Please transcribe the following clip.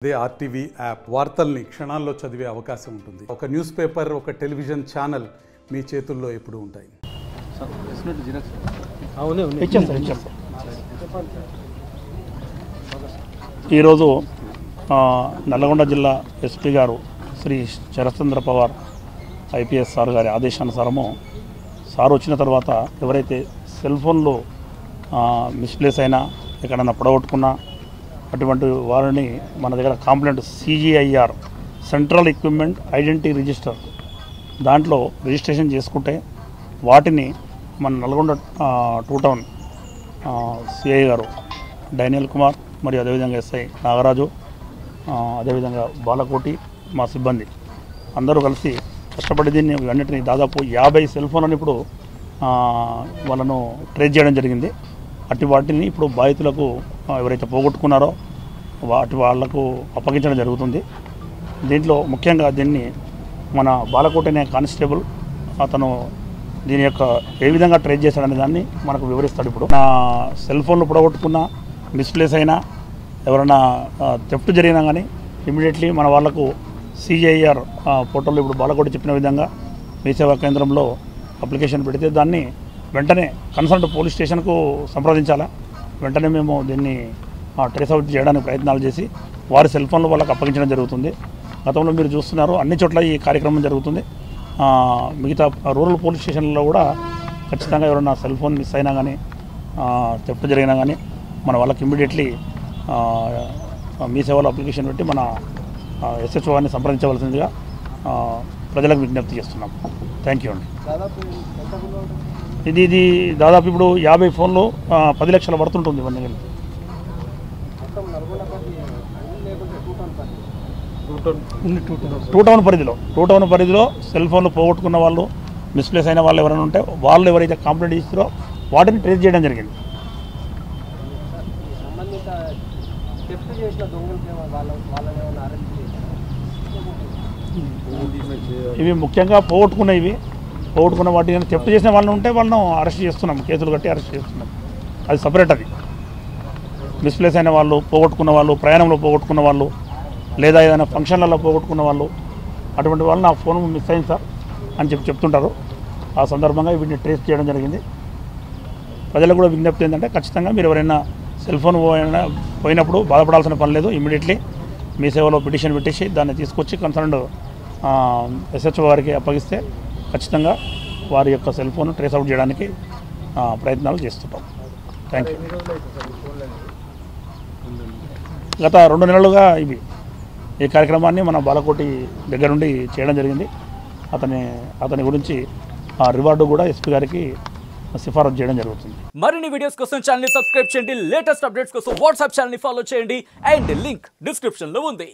అదే RTV app వార్తల్ని క్షణాల్లో చదివే అవకాశం ఉంటుంది. ఒక న్యూస్ పేపర్, ఒక టెలివిజన్ ఛానల్ మీ చేతుల్లో ఎప్పుడూ ఉంటాయి. ఈరోజు నల్లగొండ జిల్లా ఎస్పీ గారు శ్రీ శరత్చంద్ర పవార్ ఐపీఎస్ సార్ గారి ఆదేశానుసారము సార్ వచ్చిన తర్వాత ఎవరైతే సెల్ ఫోన్లో మిస్ప్లేస్ అయినా ఎక్కడన్నా పొడగొట్టుకున్నా అటువంటి వారిని మన దగ్గర complaint CGIR central equipment identity register దాంట్లో రిజిస్ట్రేషన్ చేసుకుంటే వాటిని మన నల్గొండ 2 టౌన్ సిఐ గారు డైనియల్ కుమార్ మరియు అదేవిధంగా SI నాగరాజు అదేవిధంగా బాలకోటి మా సిబ్బంది అందరూ కలిసి కష్టపడి దీన్ని అన్నిటిని దాదాపు 50 సెల్ ఫోన్లను ఇప్పుడు వాళ్ళను ట్రేస్ చేయడం జరిగింది. అటు వాటిని ఇప్పుడు బాధితులకు ఎవరైతే పోగొట్టుకున్నారో వాళ్లకు అప్పగించడం జరుగుతుంది. దీంట్లో ముఖ్యంగా దీన్ని మన బాలకోటి అనే కానిస్టేబుల్ అతను దీని యొక్క ఏ విధంగా ట్రేస్ చేశాడనే దాన్ని మనకు వివరిస్తాడు. ఇప్పుడు నా సెల్ ఫోన్లు పొడగొట్టుకున్నా మిస్ప్లేస్ అయినా ఎవరైనా థెఫ్ట్ జరిగినా కానీ ఇమీడియట్లీ మన వాళ్ళకు CGIR పోర్టల్లో ఇప్పుడు బాలకోటి చెప్పిన విధంగా మీ సేవా కేంద్రంలో అప్లికేషన్ పెడితే దాన్ని వెంటనే కన్సర్న్ పోలీస్ స్టేషన్కు సంప్రదించాలా. వెంటనే మేము దీన్ని ట్రేస్ అవుట్ చేయడానికి ప్రయత్నాలు చేసి వారి సెల్ ఫోన్లు వాళ్ళకి అప్పగించడం జరుగుతుంది. గతంలో మీరు చూస్తున్నారు అన్ని చోట్ల ఈ కార్యక్రమం జరుగుతుంది. మిగతా రూరల్ పోలీస్ స్టేషన్లలో కూడా ఖచ్చితంగా ఎవరైనా సెల్ ఫోన్ మిస్ అయినా కానీ థెఫ్ట్ జరిగినా కానీ మన వాళ్ళకి ఇమ్మీడియట్లీ మీ సేవలో అప్లికేషన్ పెట్టి మన SHO గారిని సంప్రదించవలసిందిగా ప్రజలకు విజ్ఞప్తి చేస్తున్నాం. థ్యాంక్ యూ అండి. ఇది దాదాపు ఇప్పుడు 50 ఫోన్లు 10 లక్షలు పడుతుంటుంది ఇవన్నీ కలిపి. 2 టౌన్ పరిధిలో సెల్ ఫోన్లు పోగొట్టుకున్న వాళ్ళు మిస్ప్లేస్ అయిన వాళ్ళు ఎవరైనా ఉంటే వాళ్ళు ఎవరైతే కంప్లైంట్ ఇస్తారో వాటిని ట్రేస్ చేయడం జరిగింది. ఇవి ముఖ్యంగా పోగొట్టుకున్న వాటిని థెఫ్ట్ చేసిన వాళ్ళు ఉంటే వాళ్ళను అరెస్ట్ చేస్తున్నాం, కేసులు కట్టి అరెస్ట్ చేస్తున్నాం. అది సపరేట్. అది మిస్ప్లేస్ అయిన వాళ్ళు, పోగొట్టుకున్న వాళ్ళు, ప్రయాణంలో పోగొట్టుకున్న వాళ్ళు, లేదా ఏదైనా ఫంక్షన్లలో పోగొట్టుకున్న వాళ్ళు, అటువంటి వాళ్ళు నా ఫోన్ మిస్ అయింది సార్ అని చెప్తుంటారు. ఆ సందర్భంగా వీటిని ట్రేస్ చేయడం జరిగింది. ప్రజలకు కూడా విజ్ఞప్తి ఏంటంటే ఖచ్చితంగా మీరు ఎవరైనా సెల్ ఫోన్ పోయినప్పుడు బాధపడాల్సిన పని లేదు. ఇమ్మీడియట్లీ మీ సేవలో పిటిషన్ పెట్టేసి దాన్ని తీసుకొచ్చి కన్సర్న్డ్ SHO వారికి అప్పగిస్తే ఖచ్చితంగా వారి యొక్క సెల్ ఫోన్ ట్రేస్ అవుట్ చేయడానికి ప్రయత్నాలు చేస్తుంటాం. Thank you. గత 2 నెలలుగా ఈ కార్యక్రమాన్ని మన బాలకోటి దగ్గర నుండి చేయడం జరిగింది. అతని గురించి రివార్డు కూడా SP గారికి సిఫారసు చేయడం జరుగుతుంది. మరిన్ని వీడియోస్ కోసం ఛానల్ ని సబ్స్క్రైబ్ చేయండి. లేటెస్ట్ అప్డేట్స్ కోసం వాట్సాప్ ఛానల్ ని ఫాలో చేయండి. అండ్ లింక్ డిస్క్రిప్షన్ లో ఉంది.